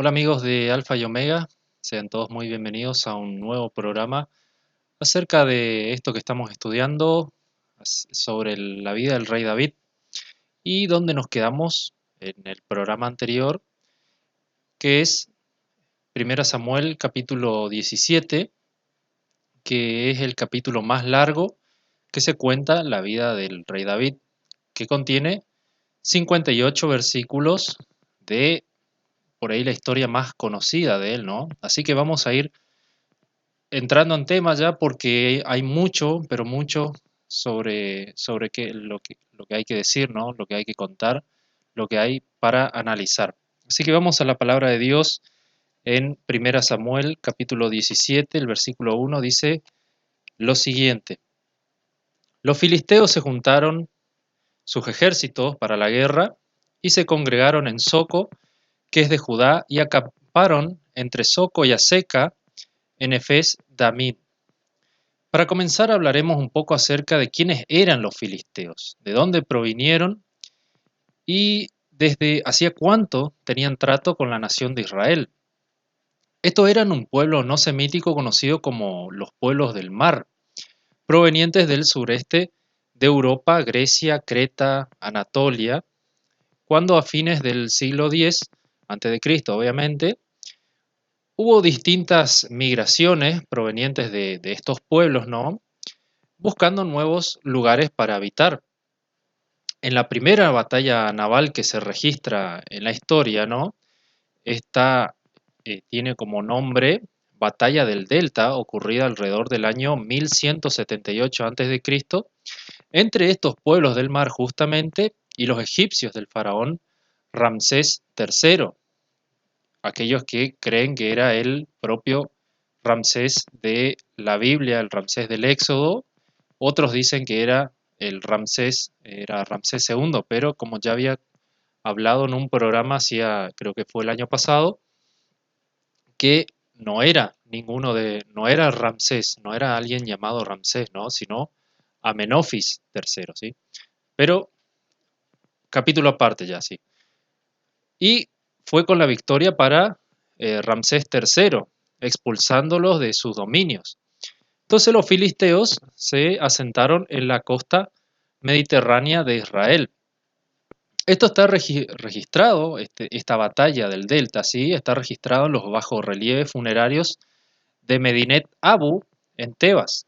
Hola amigos de Alfa y Omega, sean todos muy bienvenidos a un nuevo programa acerca de esto que estamos estudiando sobre la vida del rey David y donde nos quedamos en el programa anterior, que es 1 Samuel capítulo 17, que es el capítulo más largo que se cuenta la vida del rey David, que contiene 58 versículos de por ahí la historia más conocida de él, ¿no? Así que vamos a ir entrando en tema ya porque hay mucho, pero mucho sobre lo que hay que decir, ¿no? Lo que hay que contar, lo que hay para analizar. Así que vamos a la palabra de Dios en 1 Samuel capítulo 17, el versículo 1 dice lo siguiente: Los filisteos se juntaron sus ejércitos para la guerra y se congregaron en Soco, que es de Judá, y acamparon entre Soco y Aseca en Efes Damim. Para comenzar hablaremos un poco acerca de quiénes eran los filisteos, de dónde provinieron y desde hacía cuánto tenían trato con la nación de Israel. Estos eran un pueblo no semítico conocido como los pueblos del mar, provenientes del sureste de Europa, Grecia, Creta, Anatolia, cuando a fines del siglo X, antes de Cristo obviamente, hubo distintas migraciones provenientes de estos pueblos, ¿no? Buscando nuevos lugares para habitar. En la primera batalla naval que se registra en la historia, ¿no? Esta tiene como nombre Batalla del Delta, ocurrida alrededor del año 1178 a.C., entre estos pueblos del mar justamente y los egipcios del faraón Ramsés III, aquellos que creen que era el propio Ramsés de la Biblia, el Ramsés del Éxodo. Otros dicen que era Ramsés II, pero como ya había hablado en un programa creo que fue el año pasado, que no era Ramsés, no era alguien llamado Ramsés, ¿no? Sino Amenofis III, ¿sí? Pero capítulo aparte ya, sí. Y fue con la victoria para Ramsés III, expulsándolos de sus dominios. Entonces los filisteos se asentaron en la costa mediterránea de Israel. Esto está registrado, esta batalla del Delta, ¿sí? Está registrado en los bajorrelieves funerarios de Medinet Abu en Tebas.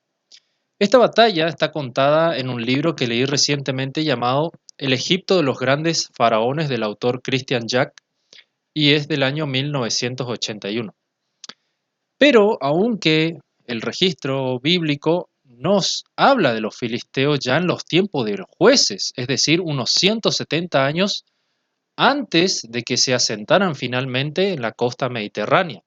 Esta batalla está contada en un libro que leí recientemente llamado El Egipto de los grandes faraones del autor Christian Jack y es del año 1981. Pero aunque el registro bíblico nos habla de los filisteos ya en los tiempos de los jueces, es decir, unos 170 años antes de que se asentaran finalmente en la costa mediterránea.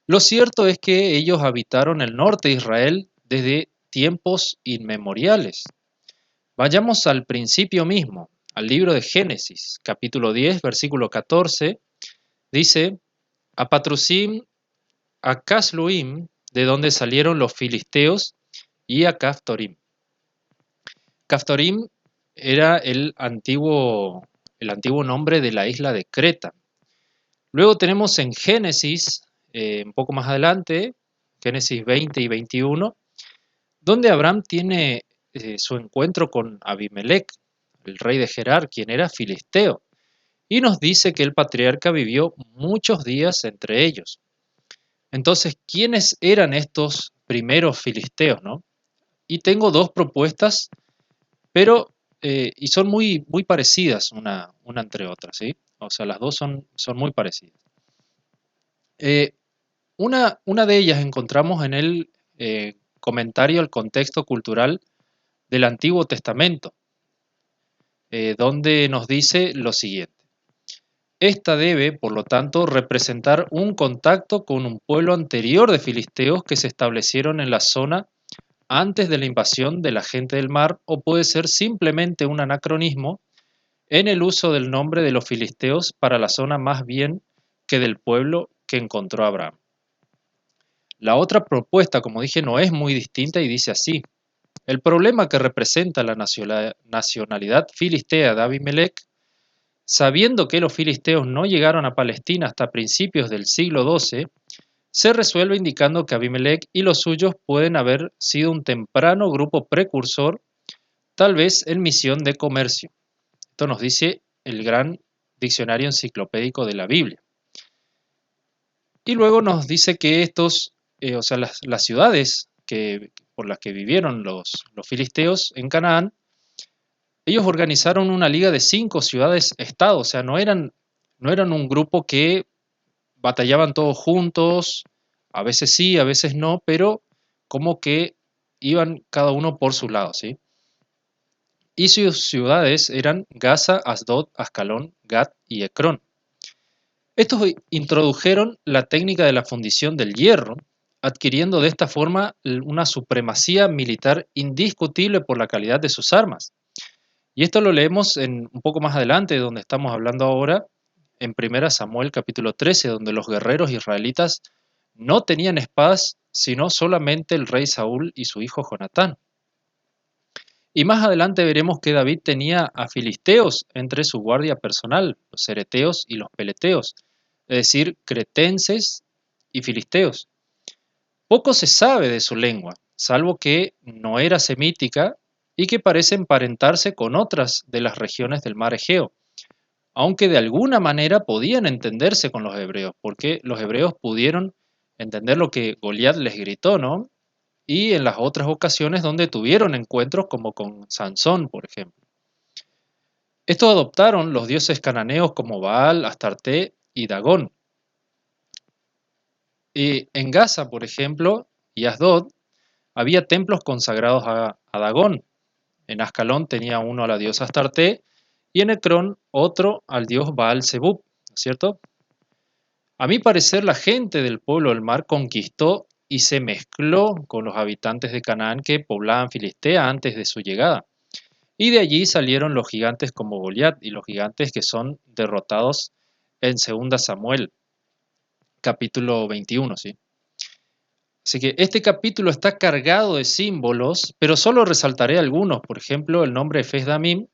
Lo cierto es que ellos habitaron el norte de Israel desde tiempos inmemoriales. Vayamos al principio mismo, al libro de Génesis, capítulo 10, versículo 14, dice: A Patrusim, a Casluim, de donde salieron los filisteos, y a Caftorim. Caftorim era el antiguo nombre de la isla de Creta. Luego tenemos en Génesis, un poco más adelante, Génesis 20 y 21, donde Abraham tiene su encuentro con Abimelech, el rey de Gerar, quien era filisteo, y nos dice que el patriarca vivió muchos días entre ellos. Entonces, ¿quiénes eran estos primeros filisteos, no? Y tengo dos propuestas, pero y son muy parecidas una entre otras, ¿sí? O sea, las dos son muy parecidas. Eh, una de ellas encontramos en el comentario al contexto cultural del Antiguo Testamento, donde nos dice lo siguiente. Esta debe, por lo tanto, representar un contacto con un pueblo anterior de filisteos que se establecieron en la zona antes de la invasión de la gente del mar, o puede ser simplemente un anacronismo en el uso del nombre de los filisteos para la zona más bien que del pueblo que encontró Abraham. La otra propuesta, como dije, no es muy distinta y dice así: el problema que representa la nacionalidad filistea de Abimelech Sabiendo que los filisteos no llegaron a Palestina hasta principios del siglo XII, se resuelve indicando que Abimelech y los suyos pueden haber sido un temprano grupo precursor, tal vez en misión de comercio. Esto nos dice el gran diccionario enciclopédico de la Biblia. Y luego nos dice que las ciudades por las que vivieron los filisteos en Canaán, ellos organizaron una liga de 5 ciudades-estado, o sea, no eran un grupo que batallaban todos juntos, a veces sí, a veces no, pero como que iban cada uno por su lado, ¿sí? Y sus ciudades eran Gaza, Asdod, Ascalón, Gat y Ecrón. Estos introdujeron la técnica de la fundición del hierro, adquiriendo de esta forma una supremacía militar indiscutible por la calidad de sus armas. Y esto lo leemos un poco más adelante, donde estamos hablando ahora, en 1 Samuel capítulo 13, donde los guerreros israelitas no tenían espadas, sino solamente el rey Saúl y su hijo Jonatán. Y más adelante veremos que David tenía a filisteos entre su guardia personal, los cereteos y los peleteos, es decir, cretenses y filisteos. Poco se sabe de su lengua, salvo que no era semítica y que parece emparentarse con otras de las regiones del mar Egeo, aunque de alguna manera podían entenderse con los hebreos, porque los hebreos pudieron entender lo que Goliat les gritó, ¿no? Y en las otras ocasiones donde tuvieron encuentros como con Sansón, por ejemplo. Estos adoptaron los dioses cananeos como Baal, Astarte y Dagón. Y en Gaza, por ejemplo, y Asdod, había templos consagrados a Dagón. En Ascalón tenía uno a la diosa Astarte y en Ecrón otro al dios Baal Zebub, ¿no es cierto? A mi parecer, la gente del pueblo del mar conquistó y se mezcló con los habitantes de Canaán que poblaban Filistea antes de su llegada. Y de allí salieron los gigantes como Goliat y los gigantes que son derrotados en 2 Samuel, capítulo 21, ¿sí? Así que este capítulo está cargado de símbolos, pero solo resaltaré algunos. Por ejemplo, el nombre Efes Damim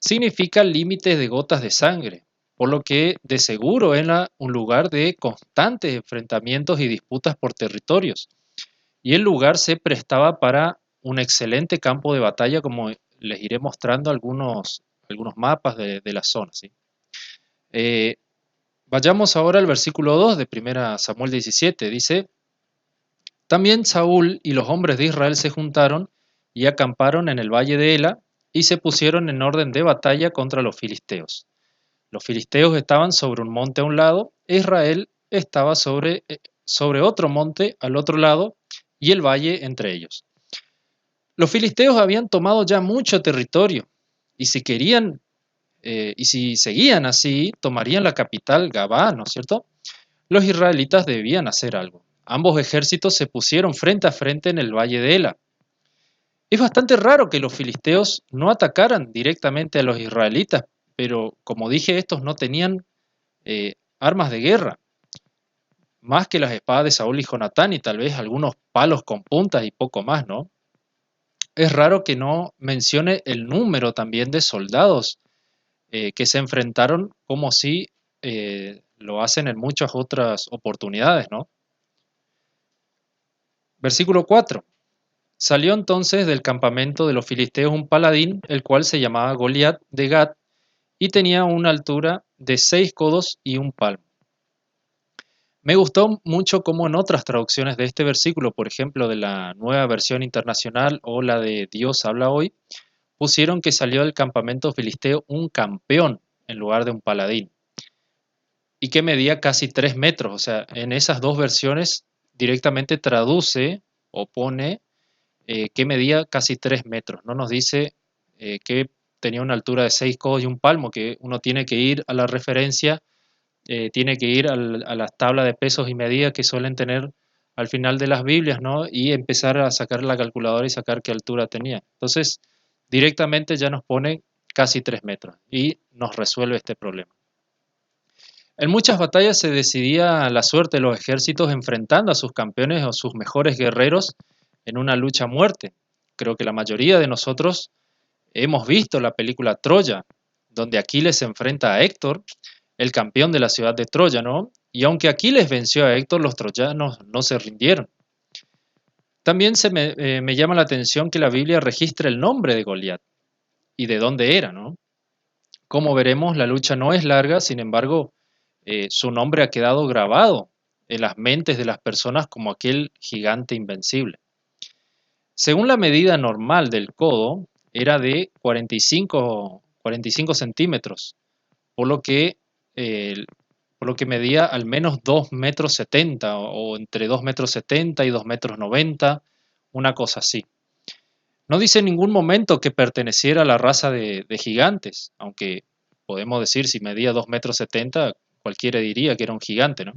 significa límites de gotas de sangre, por lo que de seguro era un lugar de constantes enfrentamientos y disputas por territorios. Y el lugar se prestaba para un excelente campo de batalla, como les iré mostrando algunos mapas de la zona, ¿sí? Vayamos ahora al versículo 2 de 1 Samuel 17. Dice: También Saúl y los hombres de Israel se juntaron y acamparon en el valle de Ela y se pusieron en orden de batalla contra los filisteos. Los filisteos estaban sobre un monte a un lado, e Israel estaba sobre otro monte al otro lado y el valle entre ellos. Los filisteos habían tomado ya mucho territorio y si seguían así, tomarían la capital Gabá, ¿no es cierto? Los israelitas debían hacer algo. Ambos ejércitos se pusieron frente a frente en el valle de Ela. Es bastante raro que los filisteos no atacaran directamente a los israelitas, pero como dije, estos no tenían armas de guerra, más que las espadas de Saúl y Jonatán y tal vez algunos palos con puntas y poco más, ¿no? Es raro que no mencione el número también de soldados que se enfrentaron, como si lo hacen en muchas otras oportunidades, ¿no? Versículo 4. Salió entonces del campamento de los filisteos un paladín, el cual se llamaba Goliat de Gat, y tenía una altura de 6 codos y un palmo. Me gustó mucho cómo en otras traducciones de este versículo, por ejemplo de la Nueva Versión Internacional o la de Dios habla hoy, pusieron que salió del campamento filisteo un campeón en lugar de un paladín y que medía casi 3 metros. O sea, en esas dos versiones directamente traduce o pone que medía casi 3 metros. No nos dice que tenía una altura de 6 codos y un palmo, que uno tiene que ir a la referencia, tiene que ir a la tabla de pesos y medidas que suelen tener al final de las Biblias, ¿no? Y empezar a sacar la calculadora y sacar qué altura tenía. Entonces, directamente ya nos pone casi 3 metros y nos resuelve este problema. En muchas batallas se decidía la suerte de los ejércitos enfrentando a sus campeones o sus mejores guerreros en una lucha a muerte. Creo que la mayoría de nosotros hemos visto la película Troya, donde Aquiles se enfrenta a Héctor, el campeón de la ciudad de Troya, ¿no? Y aunque Aquiles venció a Héctor, los troyanos no se rindieron. También me llama la atención que la Biblia registra el nombre de Goliat y de dónde era, ¿no? Como veremos, la lucha no es larga, sin embargo, su nombre ha quedado grabado en las mentes de las personas como aquel gigante invencible. Según la medida normal del codo, era de 45 centímetros, por lo que, eh, por lo que medía al menos 2,70 m o entre 2,70 m y 2,90 m, una cosa así. No dice en ningún momento que perteneciera a la raza de gigantes, aunque podemos decir si medía 2,70 m, cualquiera diría que era un gigante, ¿no?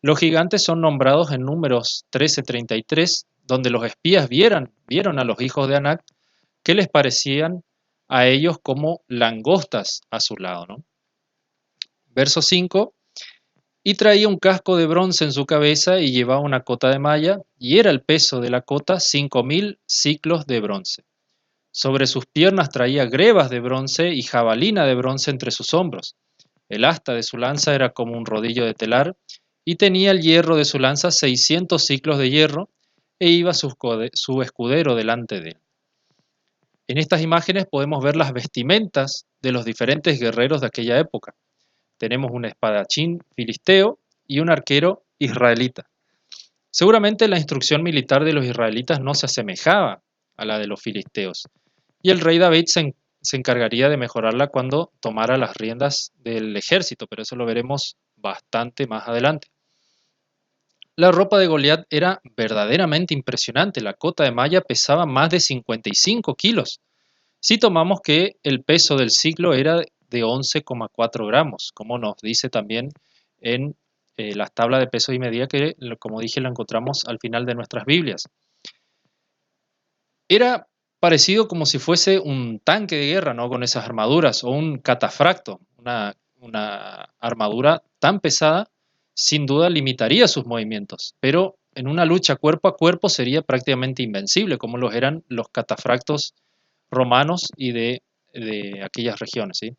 Los gigantes son nombrados en Números 13:33, donde los espías vieron a los hijos de Anac que les parecían a ellos como langostas a su lado, ¿no? Verso 5, y traía un casco de bronce en su cabeza y llevaba una cota de malla, y era el peso de la cota 5,000 siclos de bronce. Sobre sus piernas traía grebas de bronce y jabalina de bronce entre sus hombros. El asta de su lanza era como un rodillo de telar, y tenía el hierro de su lanza 600 siclos de hierro, e iba su escudero delante de él. En estas imágenes podemos ver las vestimentas de los diferentes guerreros de aquella época. Tenemos un espadachín filisteo y un arquero israelita. Seguramente la instrucción militar de los israelitas no se asemejaba a la de los filisteos, y el rey David se encargaría de mejorarla cuando tomara las riendas del ejército, pero eso lo veremos bastante más adelante. La ropa de Goliat era verdaderamente impresionante. La cota de malla pesaba más de 55 kilos. Si tomamos que el peso del ciclo era de 11,4 gramos, como nos dice también en las tablas de peso y medida que, como dije, la encontramos al final de nuestras Biblias. Era parecido como si fuese un tanque de guerra, ¿no? Con esas armaduras, o un catafracto, una armadura tan pesada, sin duda limitaría sus movimientos, pero en una lucha cuerpo a cuerpo sería prácticamente invencible, como los eran los catafractos romanos y de aquellas regiones, ¿sí?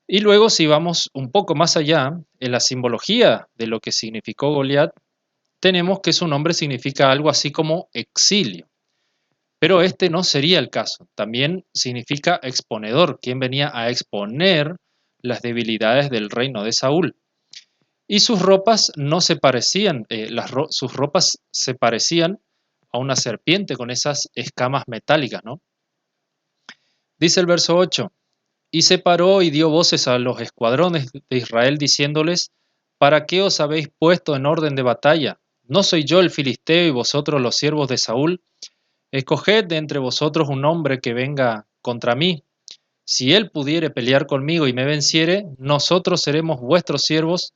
Y luego, si vamos un poco más allá, en la simbología de lo que significó Goliat, tenemos que su nombre significa algo así como exilio. Pero este no sería el caso. También significa exponedor, quien venía a exponer las debilidades del reino de Saúl. Y sus ropas no se parecían, sus ropas se parecían a una serpiente con esas escamas metálicas, ¿no? Dice el verso 8, y se paró y dio voces a los escuadrones de Israel diciéndoles, ¿para qué os habéis puesto en orden de batalla? ¿No soy yo el filisteo y vosotros los siervos de Saúl? Escoged de entre vosotros un hombre que venga contra mí. Si él pudiere pelear conmigo y me venciere, nosotros seremos vuestros siervos,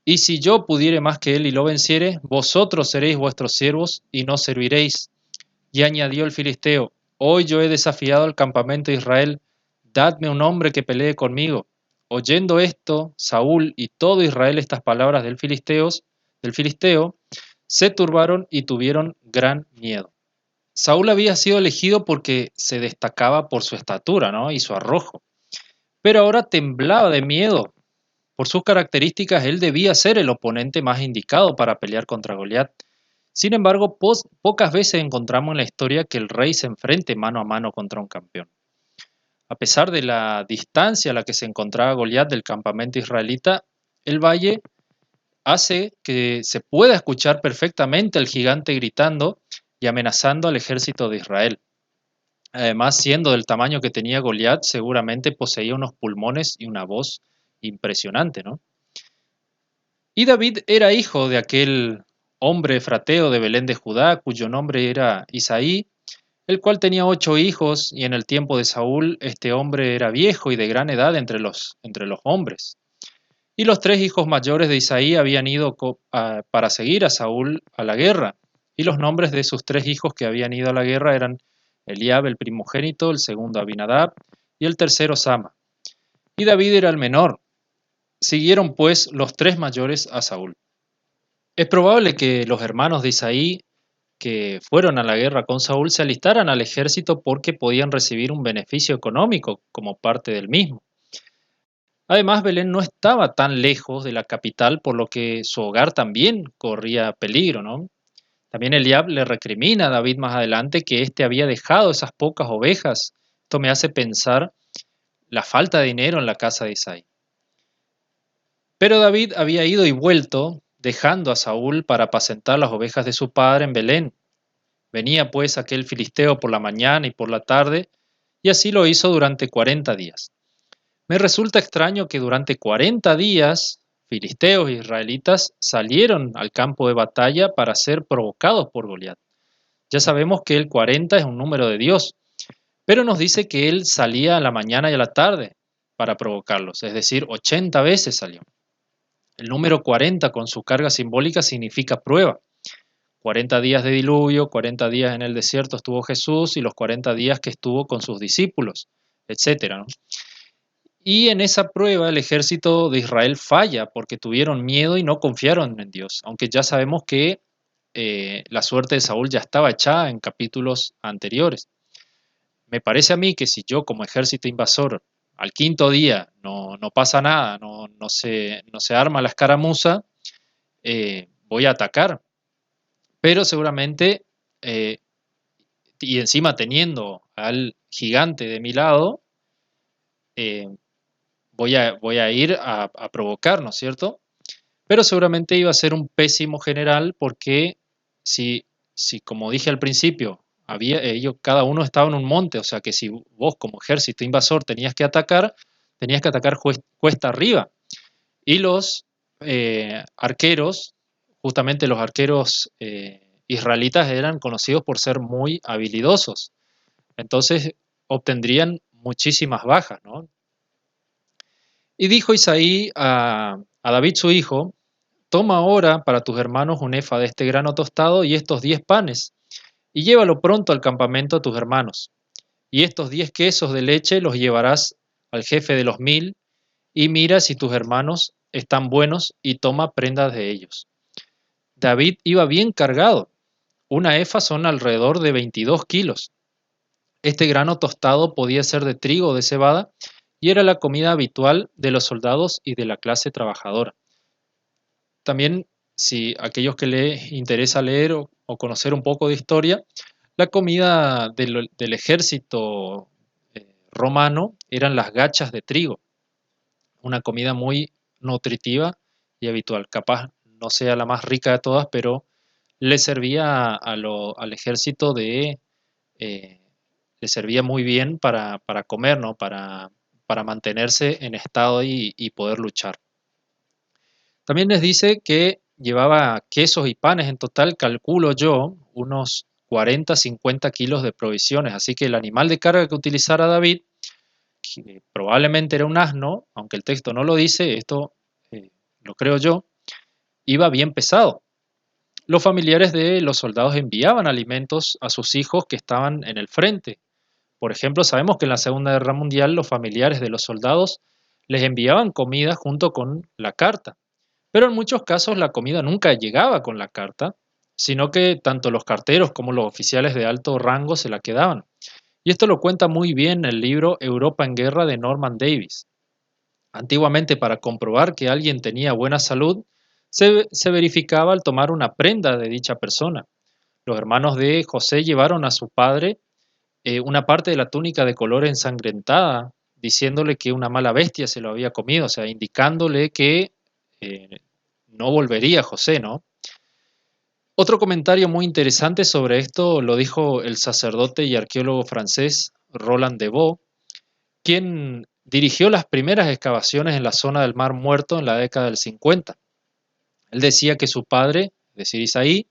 y si yo pudiere más que él y lo venciere, vosotros seréis vuestros siervos y no serviréis. Y añadió el filisteo, hoy yo he desafiado al campamento de Israel, dadme un hombre que pelee conmigo. Oyendo esto, Saúl y todo Israel estas palabras del filisteo, se turbaron y tuvieron gran miedo. Saúl había sido elegido porque se destacaba por su estatura, ¿no? Y su arrojo. Pero ahora temblaba de miedo. Por sus características, él debía ser el oponente más indicado para pelear contra Goliat. Sin embargo, pocas veces encontramos en la historia que el rey se enfrente mano a mano contra un campeón. A pesar de la distancia a la que se encontraba Goliat del campamento israelita, el valle hace que se pueda escuchar perfectamente al gigante gritando y amenazando al ejército de Israel. Además, siendo del tamaño que tenía Goliat, seguramente poseía unos pulmones y una voz impresionante, ¿no? Y David era hijo de aquel hombre efrateo de Belén de Judá, cuyo nombre era Isaí, el cual tenía 8 hijos, y en el tiempo de Saúl este hombre era viejo y de gran edad entre los hombres. Y los 3 hijos mayores de Isaí habían ido para seguir a Saúl a la guerra, y los nombres de sus 3 hijos que habían ido a la guerra eran Eliab el primogénito, el segundo Abinadab y el tercero Sama. Y David era el menor. Siguieron pues los 3 mayores a Saúl. Es probable que los hermanos de Isaí que fueron a la guerra con Saúl se alistaran al ejército porque podían recibir un beneficio económico como parte del mismo. Además, Belén no estaba tan lejos de la capital, por lo que su hogar también corría peligro, ¿no? También Eliab le recrimina a David más adelante que éste había dejado esas pocas ovejas. Esto me hace pensar la falta de dinero en la casa de Isaí. Pero David había ido y vuelto, dejando a Saúl para apacentar las ovejas de su padre en Belén. Venía pues aquel filisteo por la mañana y por la tarde, y así lo hizo durante 40 días. Me resulta extraño que durante 40 días filisteos e israelitas salieron al campo de batalla para ser provocados por Goliat. Ya sabemos que el 40 es un número de Dios, pero nos dice que él salía a la mañana y a la tarde para provocarlos, es decir, 80 veces salió. El número 40 con su carga simbólica significa prueba. 40 días de diluvio, 40 días en el desierto estuvo Jesús y los 40 días que estuvo con sus discípulos, etcétera, ¿no? Y en esa prueba el ejército de Israel falla porque tuvieron miedo y no confiaron en Dios, aunque ya sabemos que la suerte de Saúl ya estaba echada en capítulos anteriores. Me parece a mí que si yo como ejército invasor al quinto día no pasa nada, no se arma la escaramuza, voy a atacar. Pero seguramente, eh, y encima teniendo al gigante de mi lado, eh, voy a ir a provocar, ¿no es cierto? Pero seguramente iba a ser un pésimo general porque si como dije al principio, cada uno estaba en un monte, o sea que si vos como ejército invasor tenías que atacar cuesta arriba. Y los arqueros, justamente los arqueros israelitas eran conocidos por ser muy habilidosos. Entonces obtendrían muchísimas bajas, ¿no? Y dijo Isaí a David su hijo: toma ahora para tus hermanos un efa de este grano tostado y estos 10 panes, y llévalo pronto al campamento a tus hermanos. Y estos 10 quesos de leche los llevarás al jefe de los 1000, y mira si tus hermanos están buenos, y toma prendas de ellos. David iba bien cargado. Una efa son alrededor de 22 kilos. Este grano tostado podía ser de trigo o de cebada, y era la comida habitual de los soldados y de la clase trabajadora. También, si aquellos que les interesa leer o conocer un poco de historia, la comida del ejército romano eran las gachas de trigo, una comida muy nutritiva y habitual. Capaz no sea la más rica de todas, pero le servía al ejército eh, le servía muy bien para comer, ¿no? Para mantenerse en estado y poder luchar. También les dice que llevaba quesos y panes, en total, calculo yo, unos 40, 50 kilos de provisiones. Así que el animal de carga que utilizara David, que probablemente era un asno, aunque el texto no lo dice, esto lo creo yo, iba bien pesado. Los familiares de los soldados enviaban alimentos a sus hijos que estaban en el frente. Por ejemplo, sabemos que en la Segunda Guerra Mundial los familiares de los soldados les enviaban comida junto con la carta. Pero en muchos casos la comida nunca llegaba con la carta, sino que tanto los carteros como los oficiales de alto rango se la quedaban. Y esto lo cuenta muy bien el libro Europa en Guerra de Norman Davis. Antiguamente, para comprobar que alguien tenía buena salud, se verificaba al tomar una prenda de dicha persona. Los hermanos de José llevaron a su padre una parte de la túnica de color ensangrentada, diciéndole que una mala bestia se lo había comido, o sea, indicándole que eh, no volvería José, ¿no? Otro comentario muy interesante sobre esto lo dijo el sacerdote y arqueólogo francés Roland Devaux, quien dirigió las primeras excavaciones en la zona del Mar Muerto en la década del 50. Él decía que su padre, es decir, Isaí,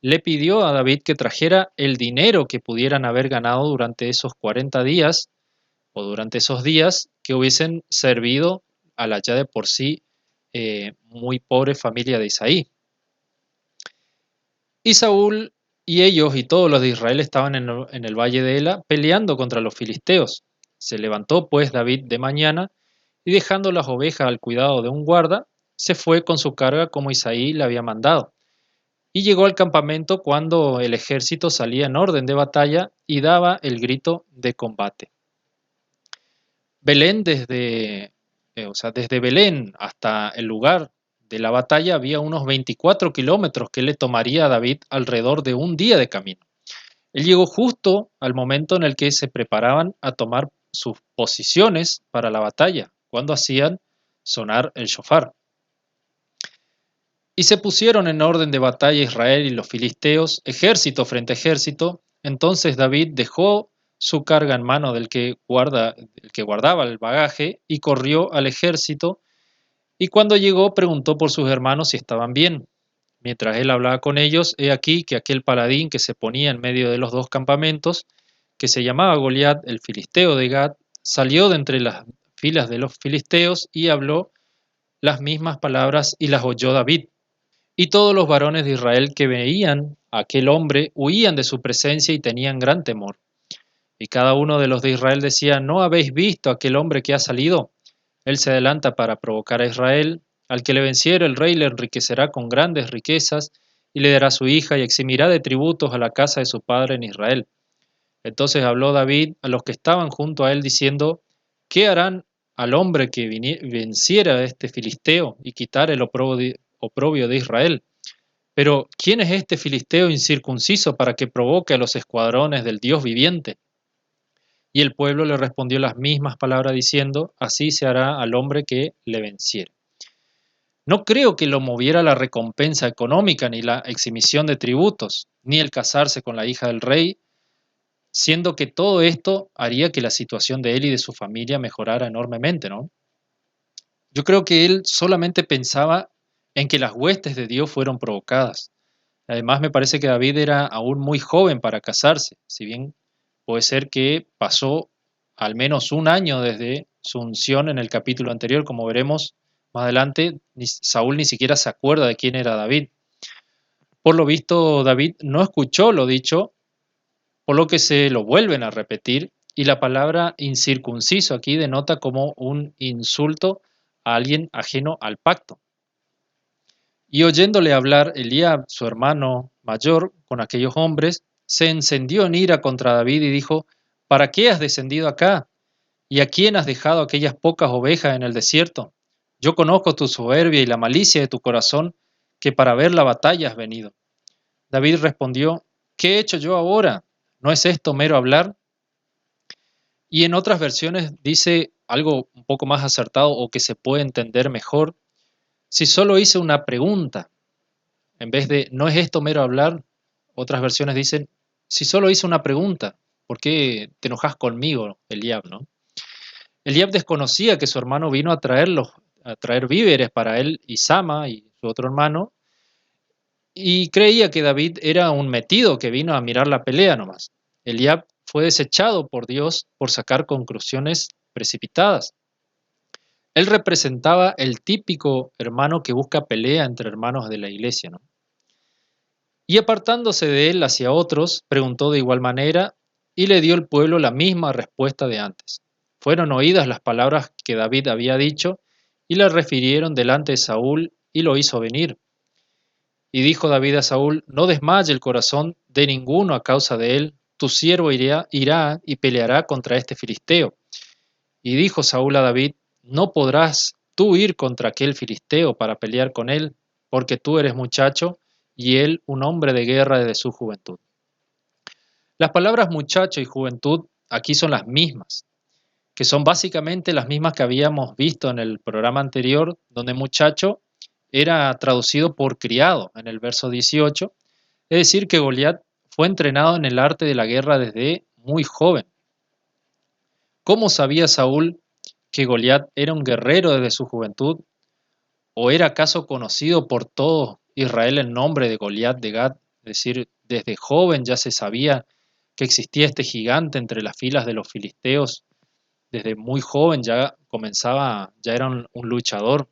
le pidió a David que trajera el dinero que pudieran haber ganado durante esos 40 días o durante esos días que hubiesen servido a la ya de por sí muy pobre familia de Isaí. Y Saúl y ellos y todos los de Israel estaban en el valle de Ela peleando contra los filisteos. Se levantó pues David de mañana y, dejando las ovejas al cuidado de un guarda, se fue con su carga como Isaí le había mandado. Y llegó al campamento cuando el ejército salía en orden de batalla y daba el grito de combate. Belén, desde o sea, desde Belén hasta el lugar de la batalla había unos 24 kilómetros que le tomaría a David alrededor de un día de camino. Él llegó justo al momento en el que se preparaban a tomar sus posiciones para la batalla, cuando hacían sonar el shofar. Y se pusieron en orden de batalla Israel y los filisteos, ejército frente a ejército. Entonces David dejó su carga en mano el que guardaba el bagaje y corrió al ejército. Y cuando llegó preguntó por sus hermanos si estaban bien. Mientras él hablaba con ellos, he aquí que aquel paladín que se ponía en medio de los dos campamentos, que se llamaba Goliat, el filisteo de Gat, salió de entre las filas de los filisteos y habló las mismas palabras y las oyó David. Y todos los varones de Israel que veían a aquel hombre huían de su presencia y tenían gran temor. Y cada uno de los de Israel decía: ¿No habéis visto a aquel hombre que ha salido? Él se adelanta para provocar a Israel. Al que le venciere, el rey le enriquecerá con grandes riquezas y le dará su hija y eximirá de tributos a la casa de su padre en Israel. Entonces habló David a los que estaban junto a él diciendo: ¿Qué harán al hombre que venciera a este filisteo y quitara el oprobio de Israel? Pero ¿quién es este filisteo incircunciso para que provoque a los escuadrones del Dios viviente? Y el pueblo le respondió las mismas palabras diciendo: así se hará al hombre que le venciere. No creo que lo moviera la recompensa económica, ni la exhibición de tributos, ni el casarse con la hija del rey, siendo que todo esto haría que la situación de él y de su familia mejorara enormemente, ¿no? Yo creo que él solamente pensaba en que las huestes de Dios fueron provocadas. Además, me parece que David era aún muy joven para casarse, si bien puede ser que pasó al menos un año desde su unción en el capítulo anterior, como veremos más adelante, Saúl ni siquiera se acuerda de quién era David. Por lo visto, David no escuchó lo dicho, por lo que se lo vuelven a repetir, y la palabra incircunciso aquí denota como un insulto a alguien ajeno al pacto. Y oyéndole hablar Eliab, su hermano mayor, con aquellos hombres, se encendió en ira contra David y dijo: ¿Para qué has descendido acá? ¿Y a quién has dejado aquellas pocas ovejas en el desierto? Yo conozco tu soberbia y la malicia de tu corazón, que para ver la batalla has venido. David respondió: ¿Qué he hecho yo ahora? ¿No es esto mero hablar? Y en otras versiones dice algo un poco más acertado o que se puede entender mejor: si solo hice una pregunta. En vez de ¿no es esto mero hablar? Otras versiones dicen: si solo hice una pregunta, ¿por qué te enojas conmigo, Eliab, no? Eliab desconocía que su hermano vino a traer víveres para él y Sama y su otro hermano, y creía que David era un metido que vino a mirar la pelea nomás. Eliab fue desechado por Dios por sacar conclusiones precipitadas. Él representaba el típico hermano que busca pelea entre hermanos de la iglesia, ¿no? Y apartándose de él hacia otros, preguntó de igual manera, y le dio el pueblo la misma respuesta de antes. Fueron oídas las palabras que David había dicho, y las refirieron delante de Saúl, y lo hizo venir. Y dijo David a Saúl: no desmaye el corazón de ninguno a causa de él, tu siervo irá y peleará contra este filisteo. Y dijo Saúl a David: no podrás tú ir contra aquel filisteo para pelear con él, porque tú eres muchacho, y él un hombre de guerra desde su juventud. Las palabras muchacho y juventud aquí son las mismas, que son básicamente las mismas que habíamos visto en el programa anterior, donde muchacho era traducido por criado en el verso 18, es decir, que Goliat fue entrenado en el arte de la guerra desde muy joven. ¿Cómo sabía Saúl que Goliat era un guerrero desde su juventud? ¿O era acaso conocido por todo Israel el nombre de Goliat de Gat? Es decir, desde joven ya se sabía que existía este gigante entre las filas de los filisteos. Desde muy joven ya era un luchador.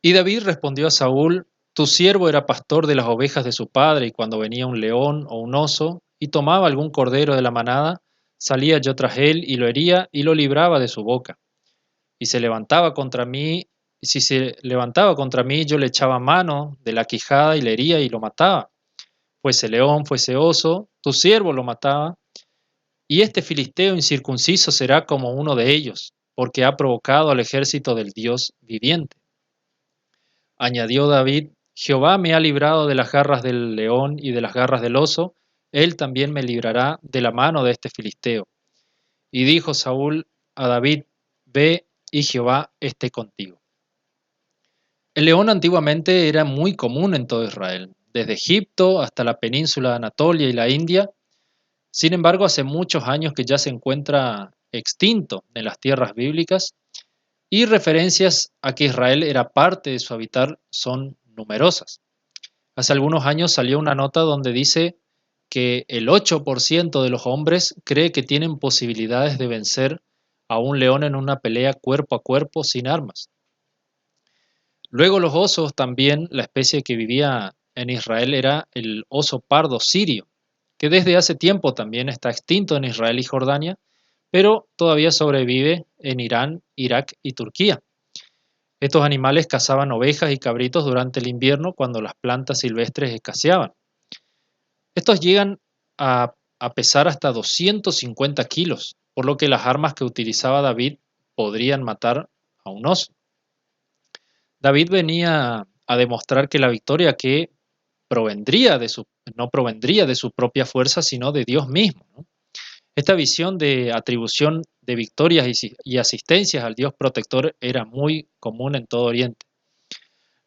Y David respondió a Saúl: tu siervo era pastor de las ovejas de su padre, y cuando venía un león o un oso y tomaba algún cordero de la manada, salía yo tras él y lo hería y lo libraba de su boca. Y se levantaba contra mí, y si se levantaba contra mí, yo le echaba mano de la quijada y le hería y lo mataba. Fuese león, fuese oso, tu siervo lo mataba, y este filisteo incircunciso será como uno de ellos. porque ha provocado al ejército del Dios viviente. Añadió David: Jehová me ha librado de las garras del león y de las garras del oso, él también me librará de la mano de este filisteo. Y dijo Saúl a David: Ve, y Jehová esté contigo. El león antiguamente era muy común en todo Israel, desde Egipto hasta la península de Anatolia y la India. Sin embargo, hace muchos años que ya se encuentra extinto en las tierras bíblicas, y referencias a que Israel era parte de su hábitat son numerosas. Hace algunos años salió una nota donde dice que el 8% de los hombres cree que tienen posibilidades de vencer a un león en una pelea cuerpo a cuerpo sin armas. Luego los osos también, la especie que vivía en Israel era el oso pardo sirio, que desde hace tiempo también está extinto en Israel y Jordania, pero todavía sobrevive en Irán, Irak y Turquía. Estos animales cazaban ovejas y cabritos durante el invierno cuando las plantas silvestres escaseaban. Estos llegan a pesar hasta 250 kilos, por lo que las armas que utilizaba David podrían matar a un oso. David venía a demostrar que la victoria que no provendría de su propia fuerza, sino de Dios mismo, ¿no? Esta visión de atribución de victorias y asistencias al Dios protector era muy común en todo Oriente.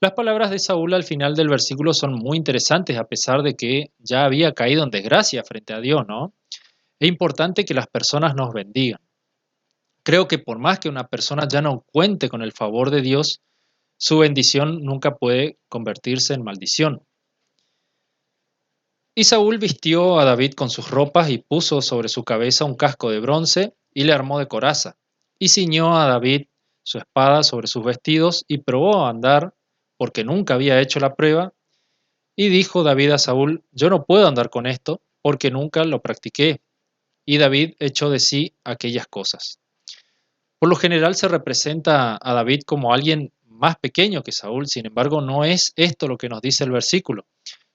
Las palabras de Saúl al final del versículo son muy interesantes, a pesar de que ya había caído en desgracia frente a Dios, ¿no? Es importante que las personas nos bendigan. Creo que por más que una persona ya no cuente con el favor de Dios, su bendición nunca puede convertirse en maldición. Y Saúl vistió a David con sus ropas y puso sobre su cabeza un casco de bronce y le armó de coraza. Y ciñó a David su espada sobre sus vestidos y probó a andar, porque nunca había hecho la prueba. Y dijo David a Saúl: Yo no puedo andar con esto, porque nunca lo practiqué. Y David echó de sí aquellas cosas. Por lo general se representa a David como alguien más pequeño que Saúl, sin embargo no es esto lo que nos dice el versículo,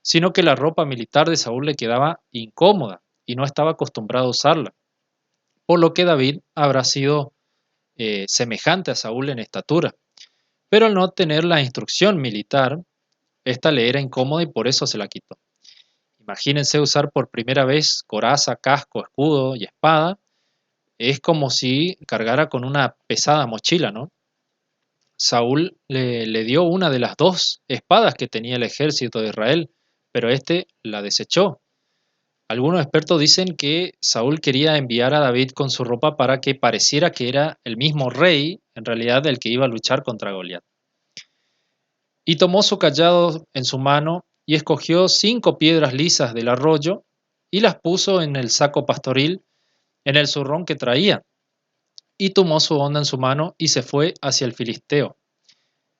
sino que la ropa militar de Saúl le quedaba incómoda y no estaba acostumbrado a usarla, por lo que David habrá sido semejante a Saúl en estatura. Pero al no tener la instrucción militar, esta le era incómoda y por eso se la quitó. Imagínense usar por primera vez coraza, casco, escudo y espada. Es como si cargara con una pesada mochila, ¿no? Saúl le dio una de las dos espadas que tenía el ejército de Israel, pero este la desechó. Algunos expertos dicen que Saúl quería enviar a David con su ropa para que pareciera que era el mismo rey, en realidad, el que iba a luchar contra Goliat. Y tomó su cayado en su mano y escogió 5 piedras lisas del arroyo y las puso en el saco pastoril, en el zurrón que traía. Y tomó su honda en su mano y se fue hacia el filisteo.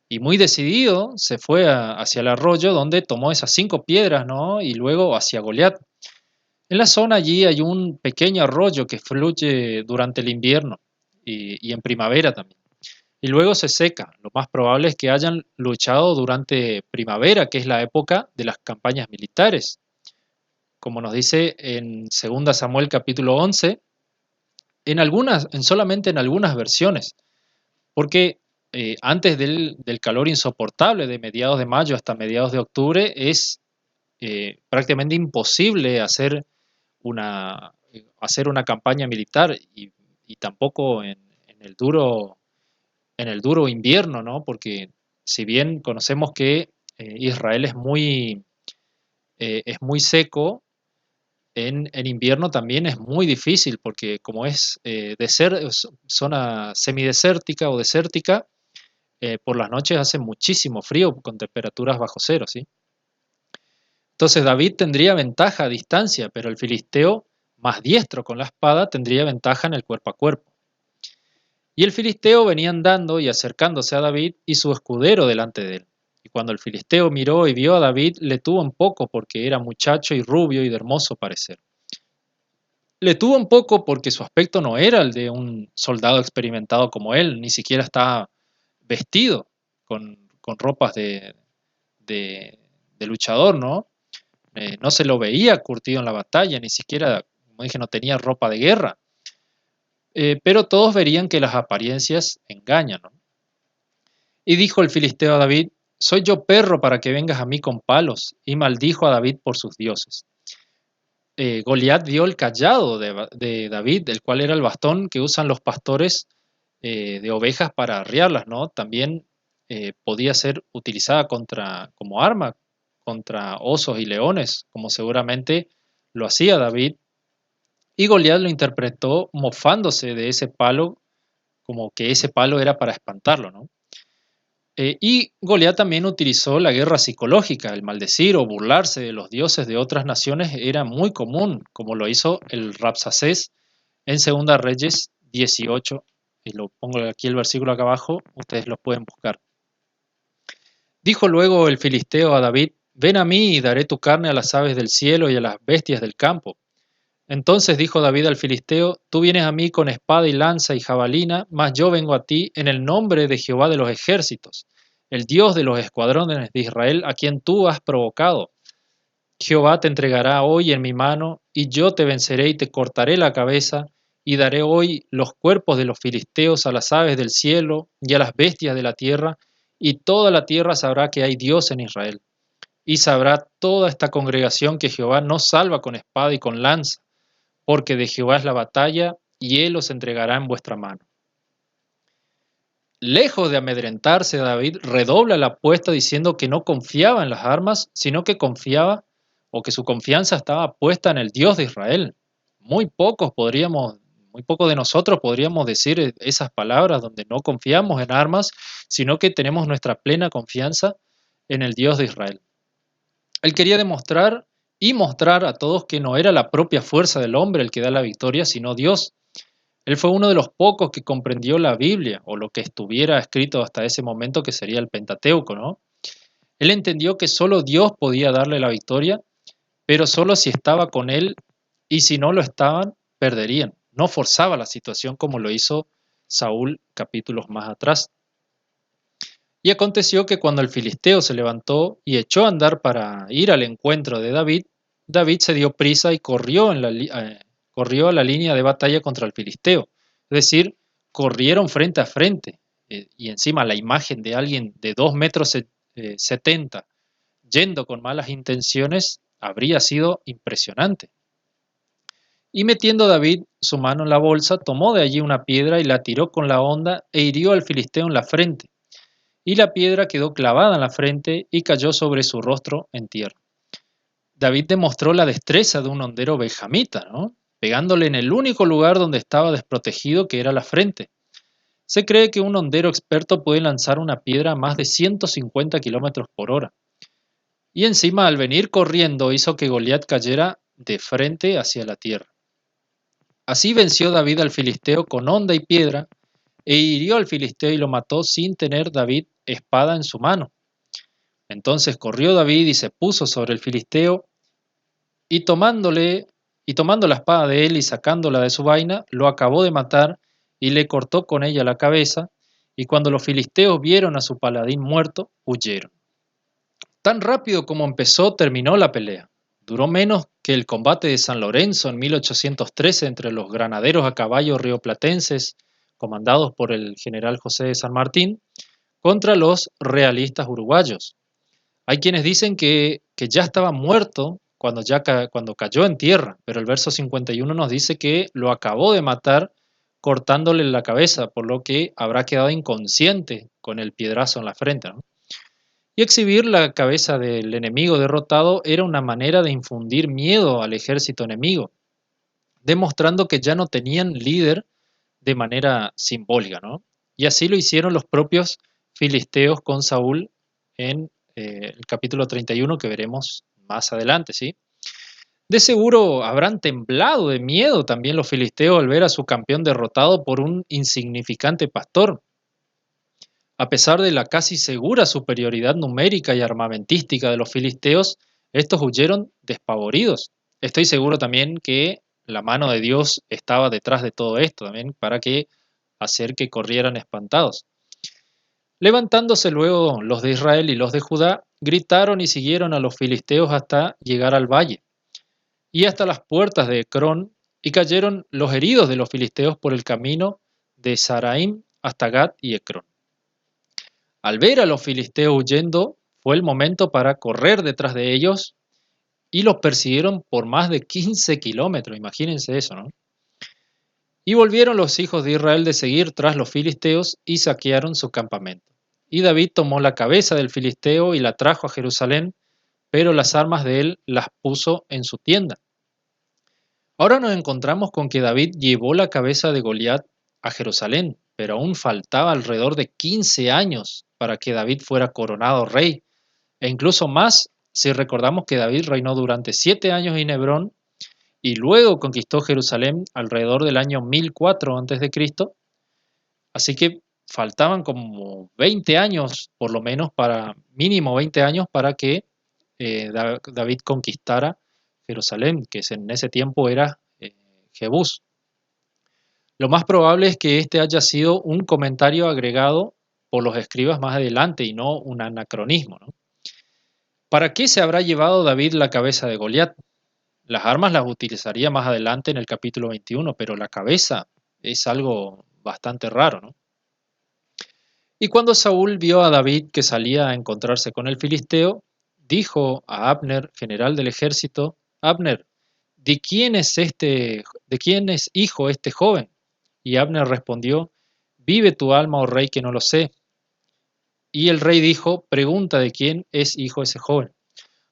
Y muy decidido se fue hacia el arroyo, donde tomó esas 5 piedras, ¿no? Y luego hacia Goliat. En la zona allí hay un pequeño arroyo que fluye durante el invierno y en primavera también. Y luego se seca. Lo más probable es que hayan luchado durante primavera, que es la época de las campañas militares. Como nos dice en 2 Samuel capítulo 11, solamente en algunas versiones, porque antes del calor insoportable de mediados de mayo hasta mediados de octubre es prácticamente imposible hacer una campaña militar y tampoco en el duro invierno, ¿no? Porque si bien conocemos que Israel es muy seco, en invierno también es muy difícil porque como es zona semidesértica o desértica, por las noches hace muchísimo frío con temperaturas bajo cero, ¿sí? Entonces David tendría ventaja a distancia, pero el filisteo, más diestro con la espada, tendría ventaja en el cuerpo a cuerpo. Y el filisteo venía andando y acercándose a David y su escudero delante de él. Y cuando el filisteo miró y vio a David, le tuvo en poco porque era muchacho y rubio y de hermoso parecer. Le tuvo un poco porque su aspecto no era el de un soldado experimentado como él, ni siquiera estaba vestido con ropas de, de luchador, ¿no? No se lo veía curtido en la batalla, ni siquiera, como dije, no tenía ropa de guerra. pero todos verían que las apariencias engañan, ¿no? Y dijo el filisteo a David: ¿Soy yo perro para que vengas a mí con palos? Y maldijo a David por sus dioses. Goliat vio el cayado de David, el cual era el bastón que usan los pastores de ovejas para arriarlas, ¿no? También podía ser utilizada como arma contra osos y leones, como seguramente lo hacía David. Y Goliat lo interpretó mofándose de ese palo, como que ese palo era para espantarlo, ¿no? Y Goliat también utilizó la guerra psicológica, el maldecir o burlarse de los dioses de otras naciones era muy común, como lo hizo el Rabsacés en Segunda Reyes 18. Y lo pongo aquí el versículo acá abajo, ustedes lo pueden buscar. Dijo luego el filisteo a David: Ven a mí y daré tu carne a las aves del cielo y a las bestias del campo. Entonces dijo David al filisteo: Tú vienes a mí con espada y lanza y jabalina, mas yo vengo a ti en el nombre de Jehová de los ejércitos, el Dios de los escuadrones de Israel, a quien tú has provocado. Jehová te entregará hoy en mi mano, y yo te venceré y te cortaré la cabeza, y daré hoy los cuerpos de los filisteos a las aves del cielo y a las bestias de la tierra, y toda la tierra sabrá que hay Dios en Israel. Y sabrá toda esta congregación que Jehová no salva con espada y con lanza, porque de Jehová es la batalla, y él os entregará en vuestra mano. Lejos de amedrentarse, David redobla la apuesta diciendo que no confiaba en las armas, sino que confiaba o que su confianza estaba puesta en el Dios de Israel. Muy pocos de nosotros podríamos decir esas palabras donde no confiamos en armas, sino que tenemos nuestra plena confianza en el Dios de Israel. Él quería demostrar y mostrar a todos que no era la propia fuerza del hombre el que da la victoria, sino Dios. Él fue uno de los pocos que comprendió la Biblia, o lo que estuviera escrito hasta ese momento, que sería el Pentateuco, ¿no? Él entendió que solo Dios podía darle la victoria, pero solo si estaba con él, y si no lo estaban, perderían. No forzaba la situación como lo hizo Saúl capítulos más atrás. Y aconteció que cuando el filisteo se levantó y echó a andar para ir al encuentro de David, David se dio prisa y corrió a la línea de batalla contra el filisteo. Es decir, corrieron frente a frente. Y encima la imagen de alguien de 2,70 m yendo con malas intenciones habría sido impresionante. Y metiendo David su mano en la bolsa, tomó de allí una piedra y la tiró con la honda e hirió al filisteo en la frente. Y la piedra quedó clavada en la frente y cayó sobre su rostro en tierra. David demostró la destreza de un hondero benjamita, ¿no? Pegándole en el único lugar donde estaba desprotegido, que era la frente. Se cree que un hondero experto puede lanzar una piedra a más de 150 kilómetros por hora. Y encima, al venir corriendo, hizo que Goliat cayera de frente hacia la tierra. Así venció David al filisteo con honda y piedra, e hirió al filisteo y lo mató sin tener David espada en su mano. Entonces corrió David y se puso sobre el filisteo, y tomando la espada de él y sacándola de su vaina, lo acabó de matar y le cortó con ella la cabeza, y cuando los filisteos vieron a su paladín muerto, huyeron. Tan rápido como empezó, terminó la pelea. Duró menos que el combate de San Lorenzo en 1813 entre los granaderos a caballo rioplatenses, comandados por el general José de San Martín, contra los realistas uruguayos. Hay quienes dicen que ya estaba muerto cuando cayó en tierra, pero el verso 51 nos dice que lo acabó de matar cortándole la cabeza, por lo que habrá quedado inconsciente con el piedrazo en la frente, ¿no? Y exhibir la cabeza del enemigo derrotado era una manera de infundir miedo al ejército enemigo, demostrando que ya no tenían líder de manera simbólica, ¿no? Y así lo hicieron los propios filisteos con Saúl en el capítulo 31, que veremos más adelante, ¿sí? De seguro habrán temblado de miedo también los filisteos al ver a su campeón derrotado por un insignificante pastor. A pesar de la casi segura superioridad numérica y armamentística de los filisteos, estos huyeron despavoridos. Estoy seguro también que la mano de Dios estaba detrás de todo esto también para hacer que corrieran espantados. Levantándose luego los de Israel y los de Judá, gritaron y siguieron a los filisteos hasta llegar al valle y hasta las puertas de Ecrón, y cayeron los heridos de los filisteos por el camino de Saraim hasta Gat y Ecrón. Al ver a los filisteos huyendo, fue el momento para correr detrás de ellos y los persiguieron por más de 15 kilómetros, imagínense eso, ¿no? Y volvieron los hijos de Israel de seguir tras los filisteos y saquearon su campamento. Y David tomó la cabeza del filisteo y la trajo a Jerusalén, pero las armas de él las puso en su tienda. Ahora nos encontramos con que David llevó la cabeza de Goliat a Jerusalén, pero aún faltaba alrededor de 15 años para que David fuera coronado rey, e incluso más si recordamos que David reinó durante 7 años en Hebrón y luego conquistó Jerusalén alrededor del año 1004 a.C., así que faltaban como 20 años, por lo menos, mínimo 20 años para que David conquistara Jerusalén, que en ese tiempo era Jebús. Lo más probable es que este haya sido un comentario agregado por los escribas más adelante y no un anacronismo, ¿no? ¿Para qué se habrá llevado David la cabeza de Goliat? Las armas las utilizaría más adelante en el capítulo 21, pero la cabeza es algo bastante raro, ¿no? Y cuando Saúl vio a David que salía a encontrarse con el filisteo, dijo a Abner, general del ejército: Abner, ¿de quién es hijo este joven? Y Abner respondió: Vive tu alma, oh rey, que no lo sé. Y el rey dijo: Pregunta de quién es hijo ese joven.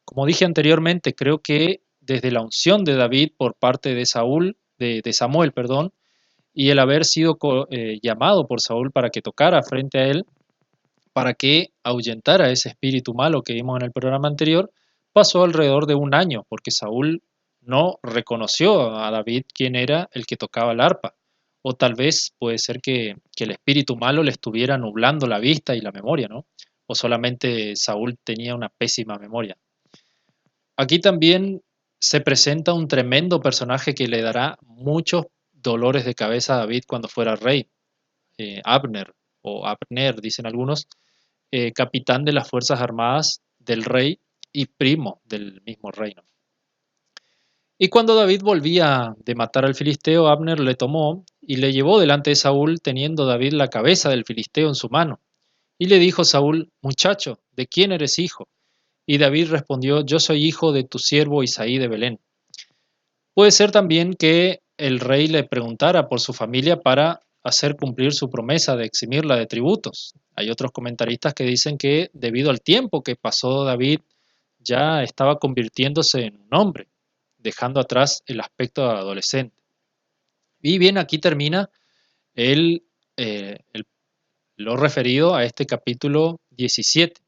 Como dije anteriormente, creo que desde la unción de David por parte de Samuel, perdón, y el haber sido llamado por Saúl para que tocara frente a él, para que ahuyentara ese espíritu malo que vimos en el programa anterior, pasó alrededor de un año, porque Saúl no reconoció a David quién era el que tocaba el arpa. O tal vez puede ser que el espíritu malo le estuviera nublando la vista y la memoria, ¿no? O solamente Saúl tenía una pésima memoria. Aquí también se presenta un tremendo personaje que le dará muchos dolores de cabeza a David cuando fuera rey. Abner, o Abner, dicen algunos, capitán de las Fuerzas Armadas del rey y primo del mismo reino. Y cuando David volvía de matar al filisteo, Abner le tomó y le llevó delante de Saúl, teniendo David la cabeza del filisteo en su mano. Y le dijo Saúl: Muchacho, ¿de quién eres hijo? Y David respondió: Yo soy hijo de tu siervo Isaí de Belén. Puede ser también que el rey le preguntara por su familia para hacer cumplir su promesa de eximirla de tributos. Hay otros comentaristas que dicen que debido al tiempo que pasó David, ya estaba convirtiéndose en un hombre, dejando atrás el aspecto adolescente. Y bien, aquí termina el, lo referido a este capítulo 17.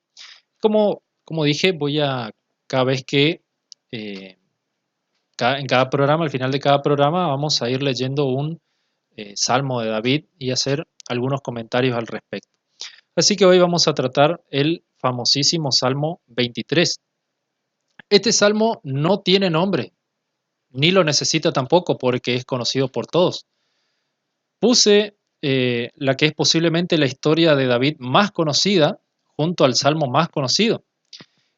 Como dije, cada vez que en cada programa, al final de cada programa, vamos a ir leyendo un salmo de David y hacer algunos comentarios al respecto. Así que hoy vamos a tratar el famosísimo Salmo 23. Este salmo no tiene nombre, ni lo necesita tampoco porque es conocido por todos. Puse la que es posiblemente la historia de David más conocida junto al salmo más conocido.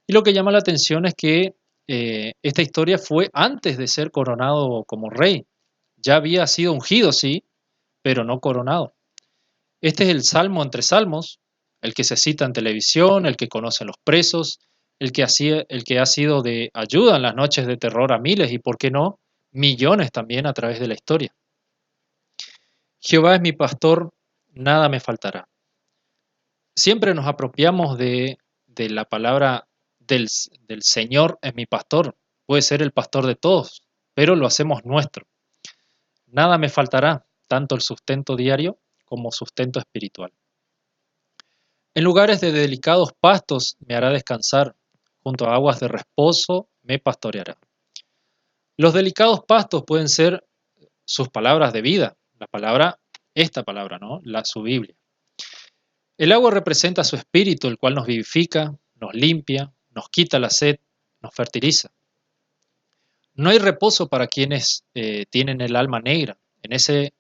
Y lo que llama la atención es que esta historia fue antes de ser coronado como rey. Ya había sido ungido, sí, pero no coronado. Este es el salmo entre salmos, el que se cita en televisión, el que conocen los presos, el que ha sido de ayuda en las noches de terror a miles y, por qué no, millones también a través de la historia. Jehová es mi pastor, nada me faltará. Siempre nos apropiamos de la palabra del Señor es mi pastor. Puede ser el pastor de todos, pero lo hacemos nuestro. Nada me faltará, tanto el sustento diario como sustento espiritual. En lugares de delicados pastos me hará descansar, junto a aguas de reposo me pastoreará. Los delicados pastos pueden ser sus palabras de vida, esta palabra, ¿no? Su Biblia. El agua representa su espíritu, el cual nos vivifica, nos limpia, nos quita la sed, nos fertiliza. No hay reposo para quienes tienen el alma negra. En ese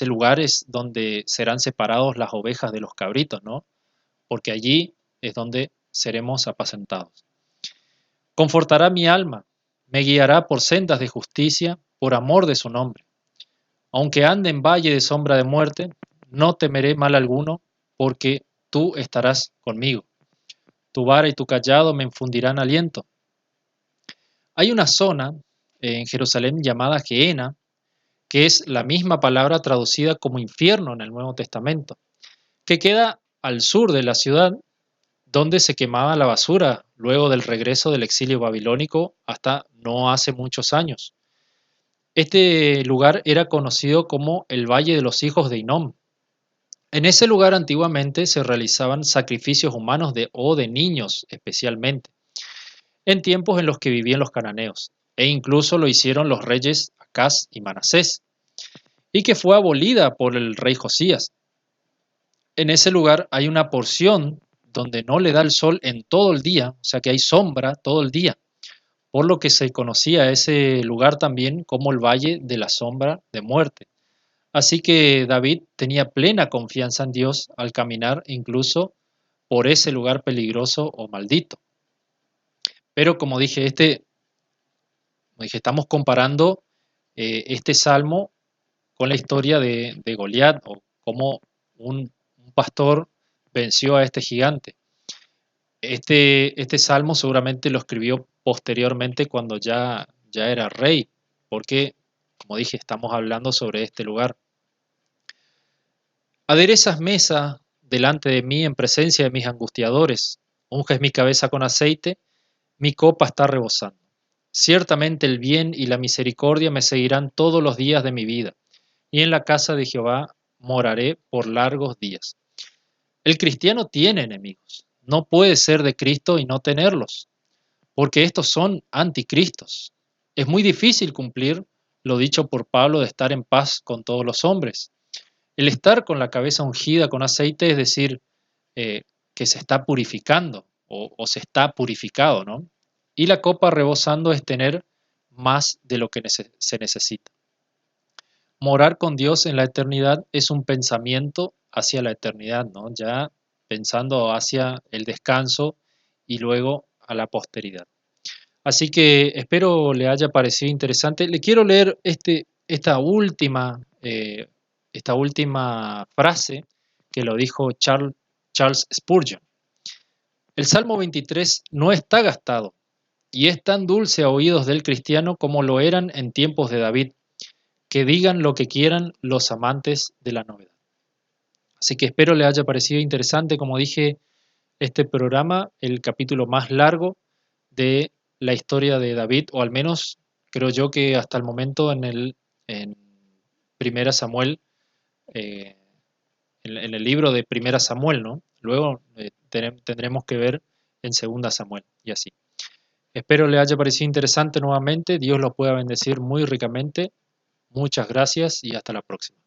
lugar es donde serán separados las ovejas de los cabritos, ¿no? Porque allí es donde seremos apacentados. Confortará mi alma, me guiará por sendas de justicia, por amor de su nombre. Aunque ande en valle de sombra de muerte, no temeré mal alguno, porque tú estarás conmigo. Tu vara y tu cayado me infundirán aliento. Hay una zona en Jerusalén llamada Gehenna, que es la misma palabra traducida como infierno en el Nuevo Testamento, que queda al sur de la ciudad, donde se quemaba la basura luego del regreso del exilio babilónico hasta no hace muchos años. Este lugar era conocido como el Valle de los Hijos de Hinnom. En ese lugar antiguamente se realizaban sacrificios humanos o de niños especialmente, en tiempos en los que vivían los cananeos, e incluso lo hicieron los reyes Acaz y Manasés, y que fue abolida por el rey Josías. En ese lugar hay una porción donde no le da el sol en todo el día, o sea que hay sombra todo el día, por lo que se conocía ese lugar también como el Valle de la Sombra de Muerte. Así que David tenía plena confianza en Dios al caminar incluso por ese lugar peligroso o maldito. Pero como dije, estamos comparando este salmo con la historia de Goliat, o cómo un pastor venció a este gigante. Este salmo seguramente lo escribió posteriormente cuando ya era rey, porque, como dije, estamos hablando sobre este lugar. Aderezas mesa delante de mí en presencia de mis angustiadores, unges mi cabeza con aceite, mi copa está rebosando. Ciertamente el bien y la misericordia me seguirán todos los días de mi vida, y en la casa de Jehová moraré por largos días. El cristiano tiene enemigos. No puede ser de Cristo y no tenerlos, porque estos son anticristos. Es muy difícil cumplir lo dicho por Pablo de estar en paz con todos los hombres. El estar con la cabeza ungida con aceite es decir, que se está purificando o se está purificado, ¿no? Y la copa rebosando es tener más de lo que se necesita. Morar con Dios en la eternidad es un pensamiento hacia la eternidad, ¿no? Ya pensando hacia el descanso y luego a la posteridad. Así que espero le haya parecido interesante. Le quiero leer esta última frase que lo dijo Charles Spurgeon. El Salmo 23 no está gastado y es tan dulce a oídos del cristiano como lo eran en tiempos de David. Que digan lo que quieran los amantes de la novedad. Así que espero le haya parecido interesante, como dije, este programa, el capítulo más largo de la historia de David, o al menos creo yo que hasta el momento en Primera Samuel, eh, en el libro de Primera Samuel, ¿no? Luego tendremos que ver en Segunda Samuel y así. Espero le haya parecido interesante nuevamente, Dios lo pueda bendecir muy ricamente. Muchas gracias y hasta la próxima.